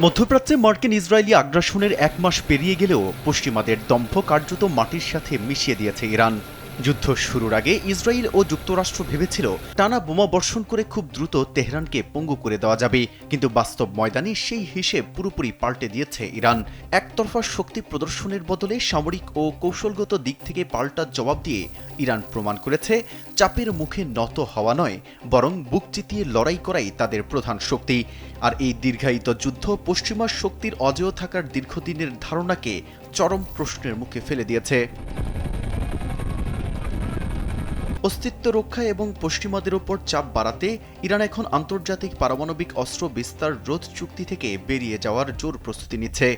মধ্যপ্রাচ্যে মার্কিন ইসরায়েলি আগ্রাসনের এক মাস পেরিয়ে গেলেও পশ্চিমাদের দম্ভ কার্যত মাটির সাথে মিশিয়ে দিয়েছে ইরান। যুদ্ধ শুরুর আগে ইসরায়েল ও যুক্তরাষ্ট্র ভেবেছিল টানা বোমা বর্ষণ করে খুব দ্রুত তেহরানকে পঙ্গু করে দেওয়া যাবে, কিন্তু বাস্তব ময়দানে সেই হিসেব পুরোপুরি পাল্টে দিয়েছে ইরান। একতরফা শক্তি প্রদর্শনের বদলে সামরিক ও কৌশলগত দিক থেকে পাল্টা জবাব দিয়ে ইরান প্রমাণ করেছে চাপের মুখে নত হওয়া নয়, বরং বুক চিতিয়ে লড়াই করাই তাদের প্রধান শক্তি। আর এই দীর্ঘায়িত যুদ্ধ পশ্চিমা শক্তির অজেয় থাকার দীর্ঘদিনের ধারণাকে চরম প্রশ্নের মুখে ফেলে দিয়েছে। অস্তিত্ব রক্ষা এবং পশ্চিমাদের ওপর চাপ বাড়াতে ইরান এখন আন্তর্জাতিক পারমাণবিক অস্ত্র বিস্তার রোধ চুক্তি থেকে বেরিয়ে যাওয়ার জোর প্রস্তুতি নিচ্ছে।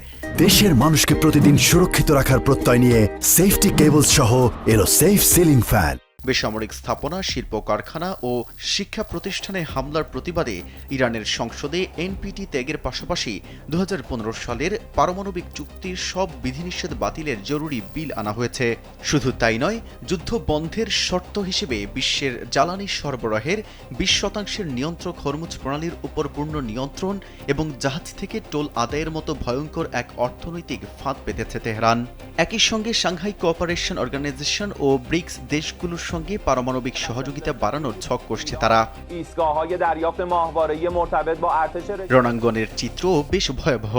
দেশের মানুষকে প্রতিদিন সুরক্ষিত রাখার প্রত্যয় নিয়ে সেফটি কেবলস সহ এলো সেফ সিলিং ফ্যান। বেসামরিক স্থাপনা, শিল্প কারখানা ও শিক্ষা প্রতিষ্ঠানে হামলার প্রতিবাদে ইরানের সংসদে এনপিটি ত্যাগের পাশাপাশি 2015 সালের পারমাণবিক চুক্তির সব বিধিনিষেধ বাতিলের জরুরি বিল আনা হয়েছে। শুধু তাই নয়, যুদ্ধ বন্ধের শর্ত হিসেবে বিশ্বের জ্বালানি সরবরাহের 20% নিয়ন্ত্রক হরমুজ প্রণালীর উপর পূর্ণ নিয়ন্ত্রণ এবং জাহাজ থেকে টোল আদায়ের মতো ভয়ঙ্কর এক অর্থনৈতিক ফাঁদ পেতেছে তেহরান। একই সঙ্গে সাংহাই কোঅপারেশন অর্গানাইজেশন ও ব্রিক্স দেশগুলোর সঙ্গে পারমাণবিক সহযোগিতা বাড়ানোর ছক কষছে তারা। রণাঙ্গনের চিত্রও বেশ ভয়াবহ।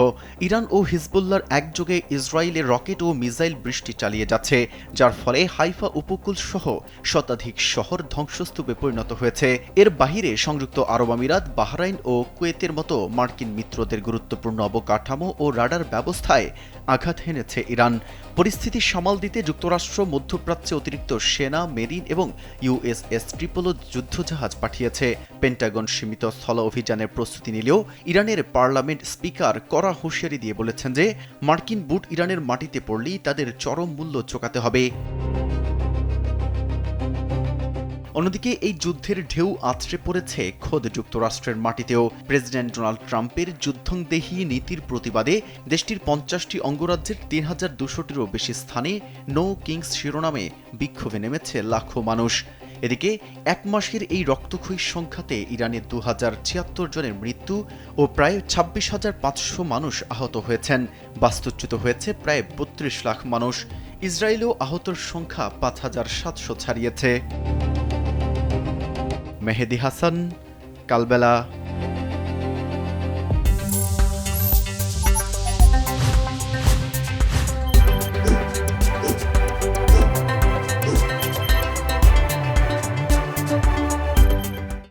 ইরান ও হিজবুল্লাহর একযোগে ইসরায়েলের রকেট ও মিসাইল বৃষ্টি চালিয়ে যাচ্ছে, যার ফলে হাইফা উপকূল সহ শতাধিক শহর ধ্বংসস্তূপে পরিণত হয়েছে। এর বাহিরে সংযুক্ত আরব আমিরাত, বাহরাইন ও কুয়েতের মতো মার্কিন মিত্রদের গুরুত্বপূর্ণ অবকাঠামো ও রাডার ব্যবস্থায় আঘাত হেনেছে ইরান। পরিস্থিতি সামাল দিতে যুক্তরাষ্ট্র মধ্যপ্রাচ্যে অতিরিক্ত সেনা, মেরিন এবং ইউএসএস ট্রিপলও যুদ্ধজাহাজ পাঠিয়েছে। পেন্টাগন সীমিত স্থল অভিযানের প্রস্তুতি নিলেও ইরানের পার্লামেন্ট স্পিকার কড়া হুঁশিয়ারি দিয়ে বলেছেন যে মার্কিন বুট ইরানের মাটিতে পড়লেই তাদের চরম মূল্য চোকাতে হবে। অন্যদিকে এই যুদ্ধের ঢেউ আছড়ে পড়েছে খোদ যুক্তরাষ্ট্রের মাটিতেও। প্রেসিডেন্ট ডোনাল্ড ট্রাম্পের যুদ্ধংদেহী নীতির প্রতিবাদে দেশটির 50টি অঙ্গরাজ্যের 3200টিরও বেশি স্থানে নো কিংস শিরোনামে বিক্ষোভে নেমেছে লাখো মানুষ। এদিকে এক মাসের এই রক্তক্ষয়ী সংখ্যাতে ইরানের 2076 জনের মৃত্যু ও প্রায় 26,500 মানুষ আহত হয়েছেন। বাস্তুচ্যুত হয়েছে প্রায় 32 লাখ মানুষ। ইসরায়েলেও আহতর সংখ্যা 5,700 ছাড়িয়েছে। মেহেদি হাসান, কালবেলা।